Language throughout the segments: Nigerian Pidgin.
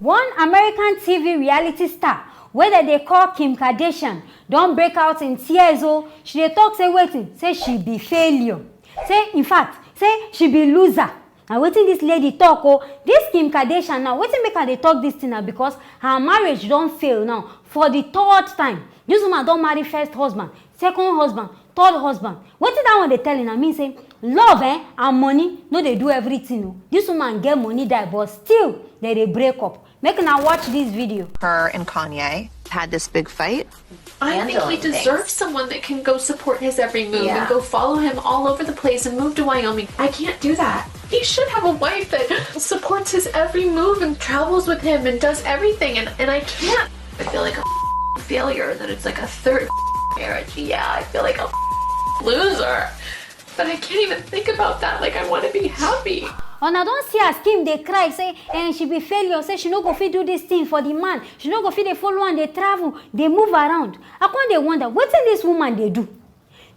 One American TV reality star, whether they call Kim Kardashian, don't break out in tears. Oh, she dey talk say waiting, say she be failure. Say in fact, say she be loser. And waiting this lady talk, oh, this Kim Kardashian now, waiting make her dey talk this thing now because her marriage don't fail now for the third time. This woman don't marry first husband, second husband, third husband. Waiting that one they telling her mean say love and money no they do everything. No. This woman get money die, but still they break up. Make now watch this video. Her and Kanye had this big fight. I think he deserves someone that can go support his every move and go follow him all over the place and move to Wyoming. I can't do that. He should have a wife that supports his every move and travels with him and does everything, and I can't. I feel like a failure, that it's like a third marriage. Yeah, I feel like a loser. But I can't even think about that. Like, I want to be happy. And I don't see as Kim they cry, say, and she be failure, say she no go fit do this thing for the man. She no go fit they follow and they travel, they move around. I can't they wonder, what's in this woman they do?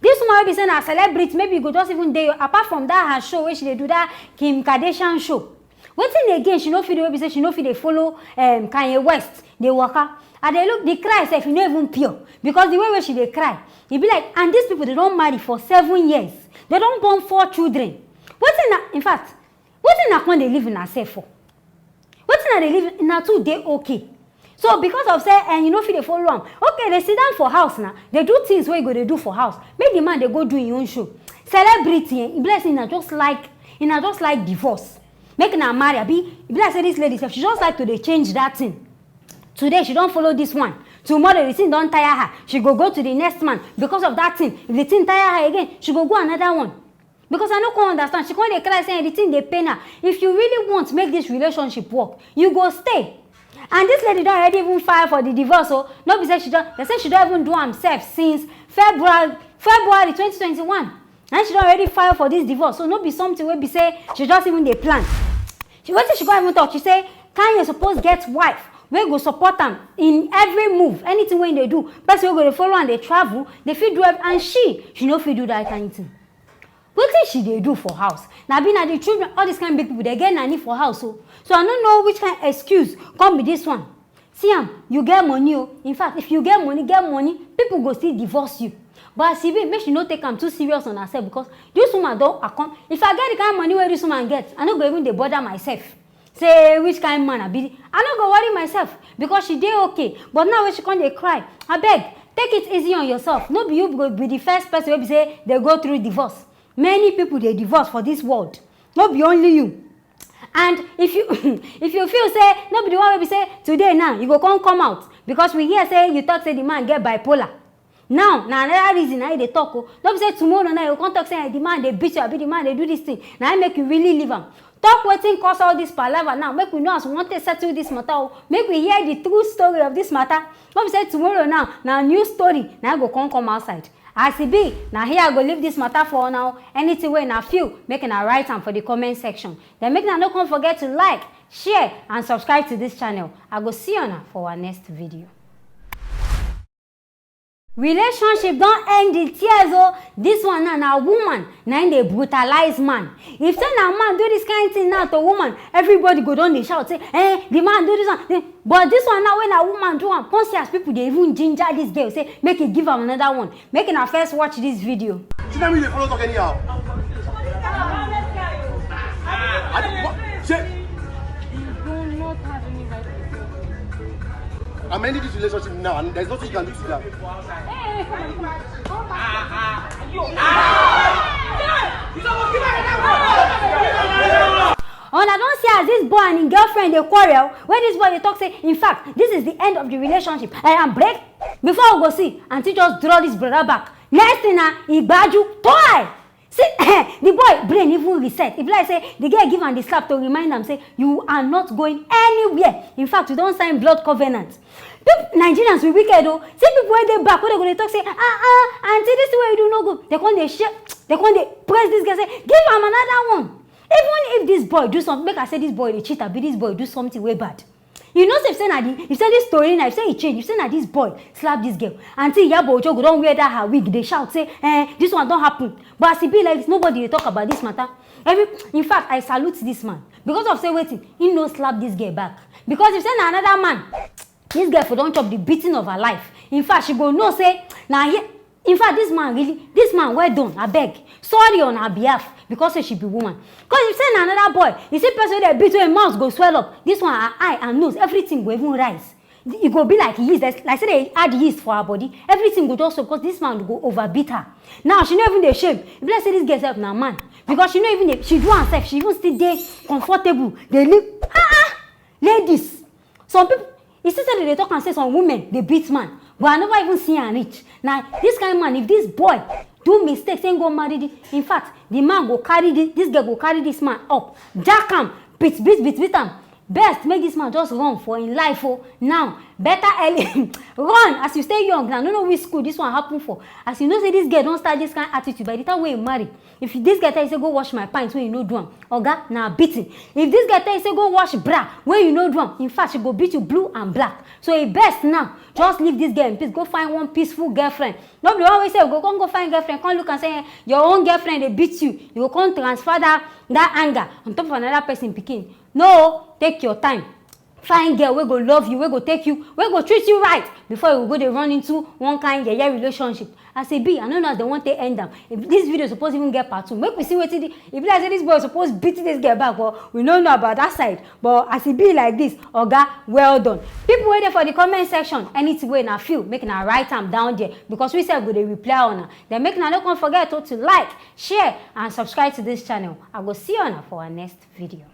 This woman will be saying a celebrity, maybe you go just even there, apart from that her show where she they do that Kim Kardashian show. What's in again, she no fit the say she no fit they follow Kanye West, they walk out. And they look, they cry, say if you not even pure. Because the way where she they cry, it be like, and these people they don't marry for 7 years. They don't born 4 children. What's in that, in fact, what in that one they live in herself for? What in that they live in that 2 day okay? So because of say and you know if they follow them, okay, they sit down for house now. They do things where you go they do for house. Make the man they go do your own show. Celebrity, blessing just like divorce. Making her marry, be like say this lady, she just like to they change that thing. Today she don't follow this one. Tomorrow the thing don't tire her. She go to the next man because of that thing. If the thing tire her again, she go another one. Because I don't understand. She can't cry saying the thing they pain her. If you really want to make this relationship work, you go stay. And this lady don't already even file for the divorce. So nobody said they say she don't even do herself since February 2021. And she don't already file for this divorce. So no be something where be say she just even they plan. She can't even talk. She say Kanye supposed get wife. We go support them in every move, anything when they do. But we go to follow and they travel, they feel do it, and she no feel do that kind of thing. What did she they do for house? Now being at the children, all these kind of big people, they get nanny for house. So I don't know which kind of excuse come with this one. See, you get money. In fact, if you get money, people go still divorce you. But see, make she not take them too serious on herself because this woman don't account. If I get the kind of money where this woman gets, I don't go even they bother myself. Say which kind of man I be. I don't go worry myself because she did okay. But now when she can't they cry, I beg, take it easy on yourself. No be you go be the first person where be say they go through divorce. Many people they divorce for this world. Not be only you. And if you if you feel say nobody want to say today now you go come out because we hear say you talk say the man get bipolar. Now another reason now they talk. Don't say tomorrow now you come talk say the man they beat you, I be the man they do this thing. Now I make you really leave him. Talk waiting cause all this palaver now. Make we know as we want to settle this matter. Make we hear the true story of this matter. Don't say tomorrow now new story. Now I go come outside. As it be, now here I go leave this matter for now. Anything way I feel, making a write them for the comment section. Then make now don't forget to like, share, and subscribe to this channel. I go see you now for our next video. Relationship don't end in tears. Oh, this one now woman, now they brutalize man. If say now man do this kind of thing now to woman, everybody go down they shout say, the man do this one. But this one now when a woman do one, conscious people they even ginger this girl say make it give her another one. Making her first watch this video. You tell me they follow talk anyhow. I'm ending this relationship now, and there's nothing you can do to that. And I don't see as this boy and his girlfriend they quarrel. When this boy they talk say, in fact, this is the end of the relationship. I am break before we go see, auntie just draw this brother back. Next thing he badu toy. See, the boy brain even reset. If like say the girl give him the slap to remind them say you are not going anywhere. In fact, you don't sign blood covenant. Nigerians we wicked though. See people where they back, where they gonna talk say auntie this way you do no good. They can't they share, they can't they press this guy say give him another one. Even if this boy do something, make I say this boy the cheater, be this boy do something way bad. You know, if say this story now, if say he change, if say that this boy slap this girl, until Yabo Ojogo don't wear that her wig, they shout, say, this one don't happen. But as it be like nobody they talk about this matter. In fact, I salute this man. Because of say waiting, he no slap this girl back. Because if say na another man, this girl for don't chop the beating of her life. In fact, she go no say now here. In fact, this man well done. I beg, sorry on her behalf because say she be woman. Because if say na another boy, you see person that beat her mouth go swell up. This one her eye and nose, everything go even rise. It go be like yeast. Like say they add yeast for her body. Everything go just so because this man go overbeat her. Now she not even the shame. If let's say this girl self na man, because she not even she do herself. She even still dey comfortable. They live ladies. Some people. You see say they talk and say some women they beat man, but I never even see her reach. Now this kind of man, if this boy do mistakes, ain't go marry the. In fact, the man go carry this girl go carry this man up, jack him, beat him. Best make this man just run for in life. Oh, now better early run as you stay young. Now, I don't know which school this one happen for. As you know, say this girl don't start this kind of attitude by the time when you marry. If this girl tell you say go wash my pants when you know do am, oga na beating. If this girl tell you say go wash bra when you know do am, in fact she go beat you blue and black. So it best now just leave this girl in peace. Go find one peaceful girlfriend. Nobody always say go find girlfriend. Come look and say your own girlfriend they beat you. You go come transfer that anger on top of another person picking. No, take your time. Find girl we go love you, we go take you, we go treat you right before you go they run into one kind of relationship. As a B, I don't know as they want to end them. If this video is supposed to even get part 2, make we see what it is. If like say this boy is supposed to beat this girl back, well, we don't know about that side. But as it be like this, oga, well done. People waiting for the comment section. Anything way na feel, make na write them down there because we said we dey reply on her. Then make na don't forget to like, share, and subscribe to this channel. I will see you on for our next video.